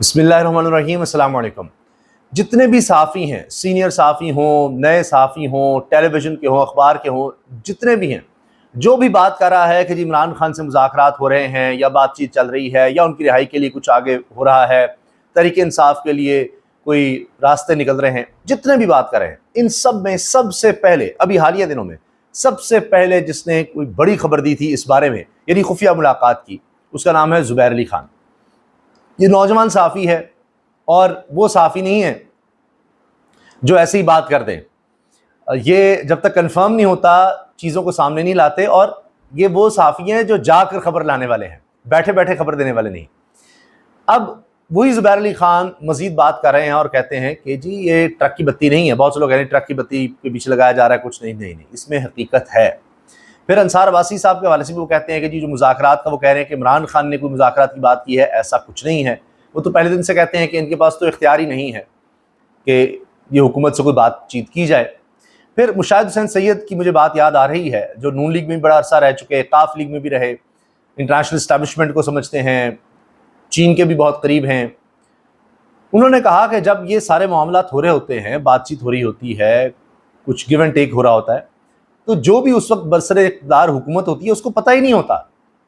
बिस्मिल्लाहिर्रहमानिर्रहीम, अस्सलाम वालेकुम। जितने भी सहाफ़ी हैं, सीनियर सहाफ़ी हों, नए सहाफ़ी हों, टेलीविज़न के हों, अखबार के हों, जितने भी हैं, जो भी बात कर रहा है कि जी इमरान खान से मुज़ाकरात हो रहे हैं या बातचीत चल रही है या उनकी रिहाई के लिए कुछ आगे हो रहा है, तहरीक-ए-इंसाफ़ के लिए कोई रास्ते निकल रहे हैं, जितने भी बात कर रहे हैं, इन सब में सबसे पहले अभी हालिया दिनों में सबसे पहले जिसने कोई बड़ी खबर दी थी इस बारे में, यानी खुफिया मुलाकात की, उसका नाम है ज़ुबैर अली खान। ये नौजवान सहाफ़ी है और वो सहाफ़ी नहीं है जो ऐसे ही बात कर दें। ये जब तक कंफर्म नहीं होता चीज़ों को सामने नहीं लाते, और ये वो सहाफ़ी हैं जो जाकर खबर लाने वाले हैं, बैठे बैठे खबर देने वाले नहीं। अब वही ज़ुबैर अली खान मज़ीद बात कर रहे हैं और कहते हैं कि जी ये ट्रक की बत्ती नहीं है। बहुत से लोग कह रहे हैं ट्रक की बत्ती के पीछे लगाया जा रहा है, कुछ नहीं, नहीं नहीं, इसमें हकीकत है। फिर अंसार अब्बासी साहब के हवाले से भी वो कहते हैं कि जी जो मुज़ाकरात का वो कह रहे हैं कि इमरान खान ने कोई मुज़ाकरात की बात की है, ऐसा कुछ नहीं है। वो तो पहले दिन से कहते हैं कि इनके पास तो इख्तियार ही नहीं है कि ये हुकूमत से कोई बातचीत की जाए। फिर मुशाहिद हुसैन सैयद की मुझे बात याद आ रही है, जो नून लीग में भी बड़ा अरसा रह चुके, काफ लीग में भी रहे, इंटरनेशनल इस्टेब्लिशमेंट को समझते हैं, चीन के भी बहुत करीब हैं। उन्होंने कहा कि जब ये सारे मामलात हो रहे होते हैं, बातचीत हो रही होती है, कुछ गिव एंड टेक हो रहा होता है, तो जो भी उस वक्त बरसरे इक़्तिदार हुकूमत होती है उसको पता ही नहीं होता।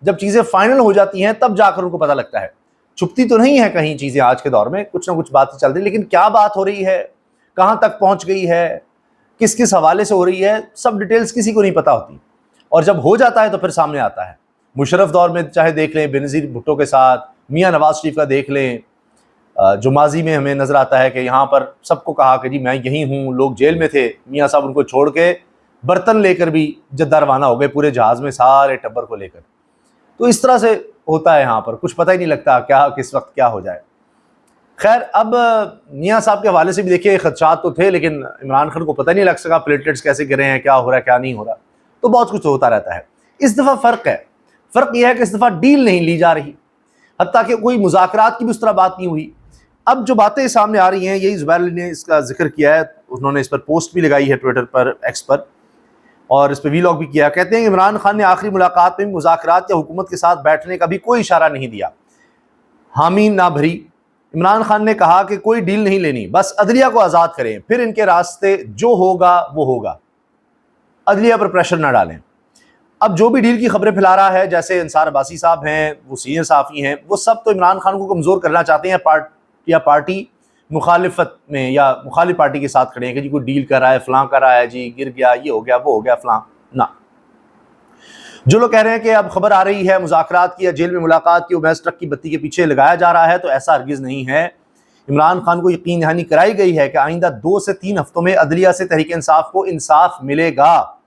जब चीज़ें फाइनल हो जाती हैं तब जाकर उनको पता लगता है। छुपती तो नहीं है कहीं चीज़ें, आज के दौर में कुछ ना कुछ बातें चल रही, लेकिन क्या बात हो रही है, कहाँ तक पहुँच गई है, किस किस हवाले से हो रही है, सब डिटेल्स किसी को नहीं पता होती। और जब हो जाता है तो फिर सामने आता है। मुशर्रफ दौर में चाहे देख लें, बेनज़ीर भुट्टो के साथ, मियाँ नवाज शरीफ का देख लें, जो माजी में हमें नज़र आता है कि यहाँ पर सबको कहा कि जी मैं यही हूँ, लोग जेल में थे, मियाँ साहब उनको छोड़ के बर्तन लेकर भी जद्दा रवाना हो गए पूरे जहाज़ में सारे टब्बर को लेकर। तो इस तरह से होता है यहाँ पर, कुछ पता ही नहीं लगता क्या किस वक्त क्या हो जाए। खैर, अब मियाँ साहब के हवाले से भी देखिए खदशात तो थे, लेकिन इमरान खान को पता नहीं लग सका प्लेटलेट्स कैसे गिरे हैं, क्या हो रहा है क्या नहीं हो रहा, तो बहुत कुछ होता रहता है। इस दफ़ा फ़र्क है, फ़र्क यह है कि इस दफ़ा डील नहीं ली जा रही, हत्ता कि कोई मुज़ाकरात की भी उस तरह बात नहीं हुई। अब जो बातें सामने आ रही हैं, यही ज़ुबैर अली ने इसका जिक्र किया है, उन्होंने इस पर पोस्ट भी लगाई है ट्विटर पर, एक्स पर, और इस पर वीलॉग भी किया। कहते हैं इमरान खान ने आखिरी मुलाकात में मुज़ाकरात या हुकूमत के साथ बैठने का भी कोई इशारा नहीं दिया, हामी ना भरी। इमरान खान ने कहा कि कोई डील नहीं लेनी, बस अदलिया को आज़ाद करें, फिर इनके रास्ते जो होगा वो होगा, अदलिया पर प्रेशर ना डालें। अब जो भी डील की खबरें फैला रहा है, जैसे अंसार अब्बासी साहब हैं, वो सीनियर सहाफ़ी हैं, वो सब तो इमरान खान को कमज़ोर करना चाहते हैं, पार्टी मुखालिफत में या मुखालिफ पार्टी के साथ खड़े हैं कि जी कोई डील कर रहा है, फलां कर रहा है, जी गिर गया, ये हो गया, वो हो गया, फलां ना। जो लोग कह रहे हैं कि अब खबर आ रही है मुज़ाकरात की या जेल में मुलाकात की, महज ट्रक की बत्ती के पीछे लगाया जा रहा है, तो ऐसा हरगिज़ नहीं है। इमरान खान को यकीन दहानी कराई गई है कि आइंदा 2 से 3 हफ्तों में अदलिया से तहरीक इंसाफ को इंसाफ मिलेगा,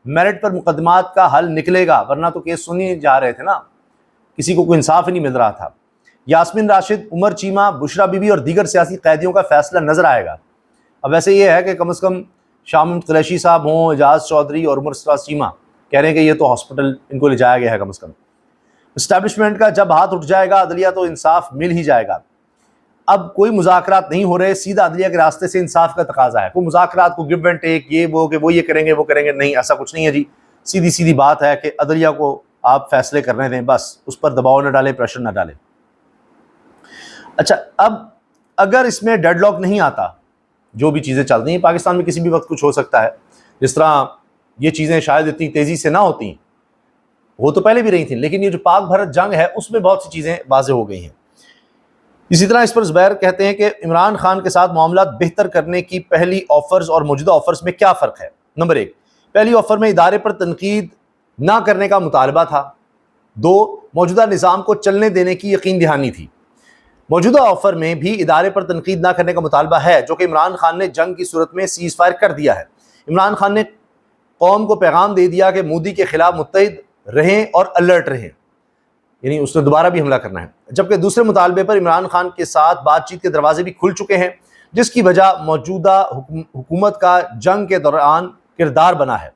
मेरिट पर मुकदमात का हल निकलेगा, वरना तो केस सुनी जा रहे थे ना, किसी को कोई इंसाफ ही नहीं मिल रहा था। यास्मीन राशिद, उमर चीमा, बुशरा बीबी और दीगर सियासी कैदियों का फैसला नजर आएगा। अब वैसे ये है कि कम से कम शाम कुरैशी साहब हों, एजाज चौधरी और उमर चीमा कह रहे हैं कि ये तो हॉस्पिटल इनको ले जाया गया है। कम से कम इस्टेब्लिशमेंट का जब हाथ उठ जाएगा अदलिया तो इंसाफ मिल ही जाएगा। अब कोई मुज़ाकरात नहीं हो रहे, सीधा अदलिया के रास्ते से इंसाफ का तकाजा है। कोई मुज़ाकरात को गिव एंड टेक, ये वो कि वो ये करेंगे वो करेंगे, नहीं, ऐसा कुछ नहीं है जी। सीधी सीधी बात है कि अदलिया को आप फैसले करने दें, बस उस पर दबाव न डालें, प्रेशर न डालें। अच्छा, अब अगर इसमें डेडलॉक नहीं आता, जो भी चीज़ें चल रही हैं पाकिस्तान में, किसी भी वक्त कुछ हो सकता है। जिस तरह ये चीज़ें शायद इतनी तेज़ी से ना होती, वो तो पहले भी रही थी, लेकिन ये जो पाक भारत जंग है उसमें बहुत सी चीज़ें वाज़ेह हो गई हैं। इसी तरह इस पर ज़ुबैर कहते हैं कि इमरान खान के साथ मामला बेहतर करने की पहली ऑफ़र्स और मौजूदा ऑफ़र्स में क्या फ़र्क है। नंबर 1, पहली ऑफ़र में इदारे पर तनकीद ना करने का मुतालबा था। 2, मौजूदा निज़ाम को चलने देने की यकीन दहानी थी। मौजूदा ऑफर में भी इदारे पर तनकीद ना करने का मुतालबा है, जो कि इमरान खान ने जंग की सूरत में सीज़ फायर कर दिया है। इमरान खान ने कौम को पैगाम दे दिया कि मोदी के खिलाफ मुत्तहिद रहें और अलर्ट रहें, यानी उसने दोबारा भी हमला करना है। जबकि दूसरे मुतालबे पर इमरान खान के साथ बातचीत के दरवाजे भी खुल चुके हैं, जिसकी वजह मौजूदा हुकूमत का जंग के दौरान किरदार बना है।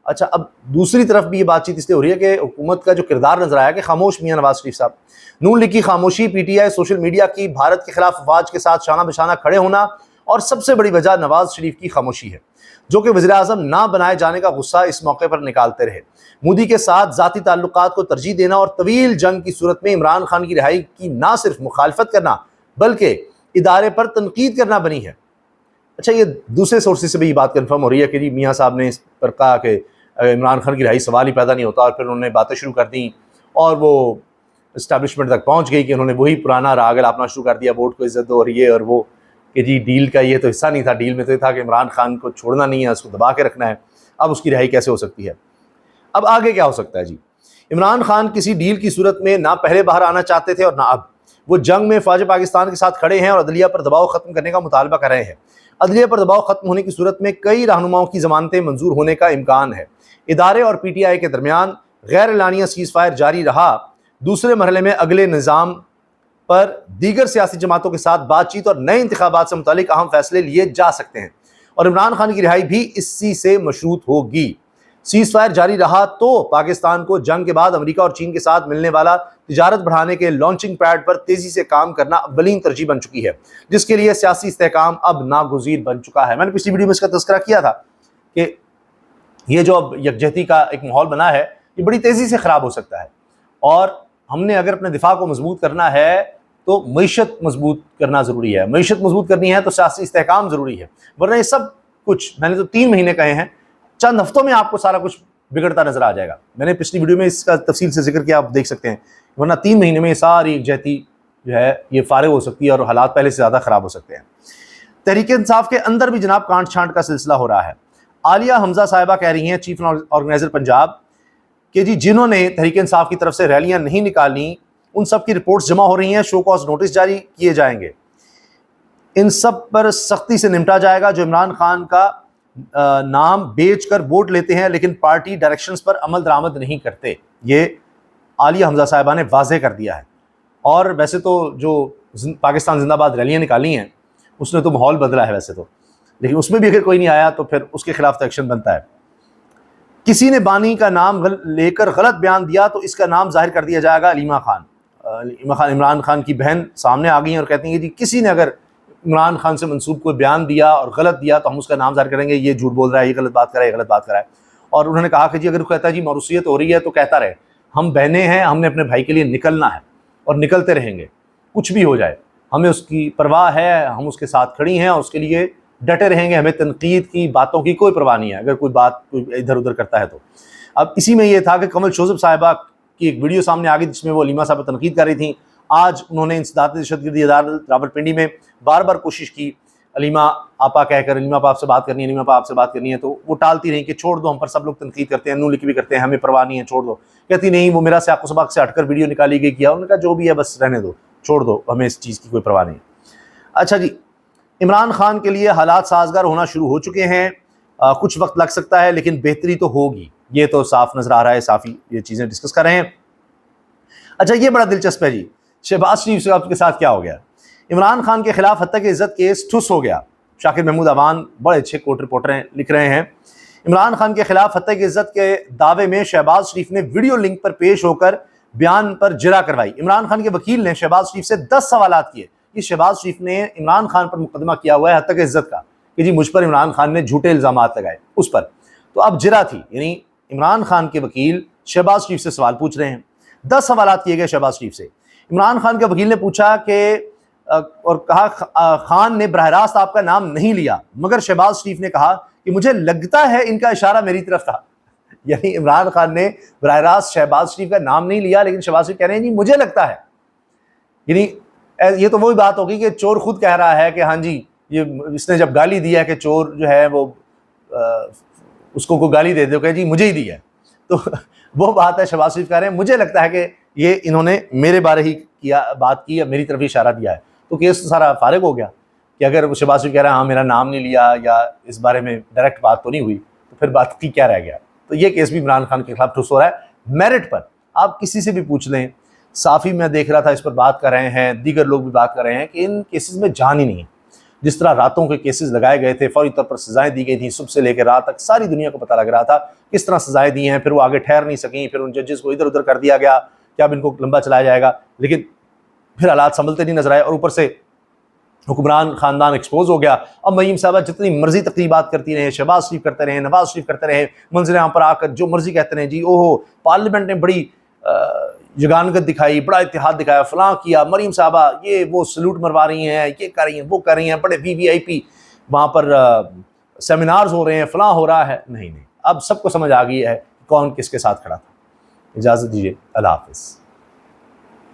अच्छा, अब दूसरी तरफ भी ये बातचीत इसलिए हो रही है कि हुकूमत का जो किरदार नजर आया कि खामोश मियाँ नवाज शरीफ साहब, नून लीग की खामोशी, पीटीआई, सोशल मीडिया की भारत के खिलाफ अफवाज के साथ शाना बिशाना खड़े होना, और सबसे बड़ी वजह नवाज शरीफ की खामोशी है, जो कि वज़ीर आज़म ना बनाए जाने का गुस्सा इस मौके पर निकालते रहे। मोदी के साथ ज़ाती ताल्लुकात को तरजीह देना और तवील जंग की सूरत में इमरान खान की रिहाई की ना सिर्फ मुखालफत करना बल्कि इदारे पर तनकीद करना बनी है। अच्छा, ये दूसरे सोर्सेज से भी ये बात कन्फर्म हो रही है कि जी मियाँ साहब ने इस पर कहा कि इमरान खान की रिहाई सवाल ही पैदा नहीं होता, और फिर उन्होंने बातें शुरू कर दी और वो इस्टेब्लिशमेंट तक पहुँच गई कि उन्होंने वही पुराना राग अलापना शुरू कर दिया, वोट को इज्जत दो और ये और वो, कि जी डील का ये तो हिस्सा नहीं था, डील में तो ये था कि इमरान खान को छोड़ना नहीं है, उसको दबा के रखना है। अब उसकी रिहाई कैसे हो सकती है? अब आगे क्या हो सकता है जी? इमरान खान किसी डील की सूरत में ना पहले बाहर आना चाहते थे और ना अब। वो जंग में फ़ौज पाकिस्तान के साथ खड़े हैं और अदलिया पर दबाव ख़त्म करने का मुतालबा कर रहे हैं। अदलिया पर दबाव ख़त्म होने की सूरत में कई रहनुमाओं की ज़मानतें मंजूर होने का इम्कान है। इदारे और PTI के दरमियान गैर एलानिया सीज़ फायर जारी रहा। दूसरे मरहले में अगले निज़ाम पर दीगर सियासी जमातों के साथ बातचीत और नए इंतखाबात से मुतालिक अहम फैसले लिए जा सकते हैं और इमरान खान की रिहाई भी इसी से मशरूत होगी। सीज़ फायर जारी रहा तो पाकिस्तान को जंग के बाद अमेरिका और चीन के साथ मिलने वाला तिजारत बढ़ाने के लॉन्चिंग पैड पर तेजी से काम करना अव्वलीन तरजीह बन चुकी है, जिसके लिए सियासी इस्तेहकाम अब नागुज़ीर बन चुका है। मैंने पिछली वीडियो में इसका तज़किरा किया था कि ये जो अब यकजहती का एक माहौल बना है, ये बड़ी तेज़ी से ख़राब हो सकता है और हमने अगर अपने दिफा को मजबूत करना है तो मईशत मजबूत करना ज़रूरी है। मईशत मजबूत करनी है तो सियासी इस्तेहकाम ज़रूरी है, वरना ये सब कुछ मैंने तो 3 महीने कहे हैं, चंद हफ्तों में आपको सारा कुछ बिगड़ता नजर आ जाएगा। मैंने पिछली वीडियो में इसका तफसील से जिक्र किया, आप देख सकते हैं, वरना 3 महीने में सारी यकजहती जो है ये फारिग हो सकती है और हालात पहले से ज़्यादा ख़राब हो सकते हैं। तहरीक इंसाफ के अंदर भी जनाब कांट छांट का सिलसिला हो रहा है। आलिया हमजा साहिबा कह रही हैं, चीफ ऑर्गेनाइजर पंजाब, कि जी जिन्होंने तहरीक इंसाफ की तरफ से रैलियाँ नहीं निकाली उन सब की रिपोर्ट्स जमा हो रही हैं, शो कॉज नोटिस जारी किए जाएंगे, इन सब पर सख्ती से निपटा जाएगा। जो इमरान खान का नाम बेचकर वोट लेते हैं लेकिन पार्टी डायरेक्शंस पर अमल दरामद नहीं करते, ये आलिया हमजा साहिबा ने वाज़ेह कर दिया है। और वैसे तो जो पाकिस्तान जिंदाबाद रैलियाँ निकाली हैं उसने तो माहौल बदला है वैसे तो, लेकिन उसमें भी अगर कोई नहीं आया तो फिर उसके खिलाफ तो एक्शन बनता है। किसी ने बानी का नाम लेकर गलत बयान दिया तो इसका नाम जाहिर कर दिया जाएगा। अलीमा खान इमरान खान की बहन सामने आ गई और कहती हैं कि जी किसी ने अगर इमरान खान से मंसूब कोई बयान दिया और गलत दिया तो हम उसका नाम जाहिर करेंगे, ये झूठ बोल रहा है, ये गलत बात कर रहा है, ये गलत बात कर रहा है। और उन्होंने कहा कि जी अगर कहता है जी मरूसियत हो रही है तो कहता रहे, हम बहनें हैं, हमने अपने भाई के लिए निकलना है और निकलते रहेंगे, कुछ भी हो जाए हमें उसकी परवाह है, हम उसके साथ खड़ी हैं और उसके लिए डटे रहेंगे, हमें तनकीद की बातों की कोई परवाह नहीं है अगर कोई बात कोई इधर उधर करता है तो। अब इसी में ये था कि कमल शोज़ब साहिबा की एक वीडियो सामने आ गई जिसमें वो अलीमा साहब तनकीद कर रही थी। आज उन्होंने इंसदाद दहशतगर्दी अदालत रावलपिंडी में बार बार कोशिश की अलीमा आपा कहकर, अलीमा आपा आपसे बात करनी है, अलीमा आपा आपसे बात करनी है, तो वो टालती रही कि छोड़ दो, हम पर सब लोग तनकीद करते हैं, नू लिखी भी करते हैं, हमें परवाह नहीं है, छोड़ दो। कहती नहीं, वो मेरा सियाक़ो सबाक़ से हटकर वीडियो निकाली गई किया। उन्होंने कहा जो भी है बस रहने दो, छोड़ दो, हमें इस चीज़ की कोई परवाह नहीं। अच्छा जी, इमरान खान के लिए हालात साजगार होना शुरू हो चुके हैं। कुछ वक्त लग सकता है लेकिन बेहतरी तो होगी, ये तो साफ नजर आ रहा है, साफ़ी ये चीज़ें डिस्कस कर रहे हैं। अच्छा, ये बड़ा दिलचस्प है जी, शहबाज शरीफ साहब के साथ क्या हो गया। इमरान खान के खिलाफ हत्या की इज्जत केस ठुस हो गया। शाकिर महमूद अवान बड़े अच्छे कोर्ट रिपोर्टर लिख रहे हैं, इमरान खान के खिलाफ हत्या की इज्जत के दावे में शहबाज शरीफ ने वीडियो लिंक पर पेश होकर बयान पर जिरा करवाई। इमरान खान के वकील ने शहबाज शरीफ से 10 सवालात किए। ये शहबाज शरीफ ने इमरान खान पर मुकदमा किया हुआ है हत्या की इज्जत का कि जी मुझ पर इमरान खान ने झूठे इल्ज़ामात लगाए उस पर, तो अब जिरा थी, यानी इमरान खान के वकील शहबाज शरीफ से सवाल पूछ रहे हैं। 10 सवालात किए गए शहबाज शरीफ से। इमरान खान के वकील ने पूछा कि और कहा खान ने बराह रास्त आपका नाम नहीं लिया, मगर शहबाज शरीफ ने कहा कि मुझे लगता है इनका इशारा मेरी तरफ था। यानी इमरान खान ने बराह रास्त शहबाज शरीफ का नाम नहीं लिया, लेकिन शहबाज शरीफ कह रहे हैं जी मुझे लगता है। यानी ये तो वही बात होगी कि चोर खुद कह रहा है कि हाँ जी, ये इसने जब गाली दिया है कि चोर जो है वो उसको कोई गाली दे दो कहे जी मुझे ही दी है, तो वो बात है। शहबाज शरीफ कह रहे हैं मुझे लगता है कि ये इन्होंने मेरे बारे ही किया, बात की, मेरी तरफ ही इशारा दिया है, तो केस तो सारा फारिग हो गया कि अगर शहबाज शरीफ कह रहा है हाँ मेरा नाम नहीं लिया या इस बारे में डायरेक्ट बात तो नहीं हुई, तो फिर बात की क्या रह गया। तो ये केस भी इमरान खान के खिलाफ ठुस हो रहा है मेरिट पर। आप किसी से भी पूछ लें, साफ़ी मैं देख रहा था इस पर बात कर रहे हैं, दीगर लोग भी बात कर रहे हैं कि इन केसेस में जान ही नहीं है। जिस तरह रातों के केसेस लगाए गए थे, फौरी तौर पर सजाएं दी गई थी, सुबह से लेकर रात तक सारी दुनिया को पता लग रहा था किस तरह सजाएं दी हैं, फिर वो आगे ठहर नहीं सकें, फिर उन जजेस को इधर उधर कर दिया गया कि अब इनको लंबा चलाया जाएगा, लेकिन फिर हालात संभलते नहीं नजर आए और ऊपर से हुक्मरान खानदान एक्सपोज हो गया। अब मईम साहबा जितनी मर्जी तकरीबात करती रहे, शहबाज शरीफ करते रहे, नवाज शरीफ करते रहे, मंजर यहाँ पर आकर जो मर्जी कहते रहे जी, ओहो पार्लियामेंट ने बड़ी जगानगत दिखाई, बड़ा इत्तेहाद दिखाया, फ़लाँ किया, मरीम साहबा ये वो सल्यूट मरवा रही हैं, ये कर रही हैं, वो कर रही हैं, बड़े वीवीआईपी वहाँ पर सेमिनार्स हो रहे हैं, फ़लाँ हो रहा है। नहीं, अब सबको समझ आ गई है कौन किसके साथ खड़ा था। इजाज़त दीजिए, अल्लाह हाफ़िज़।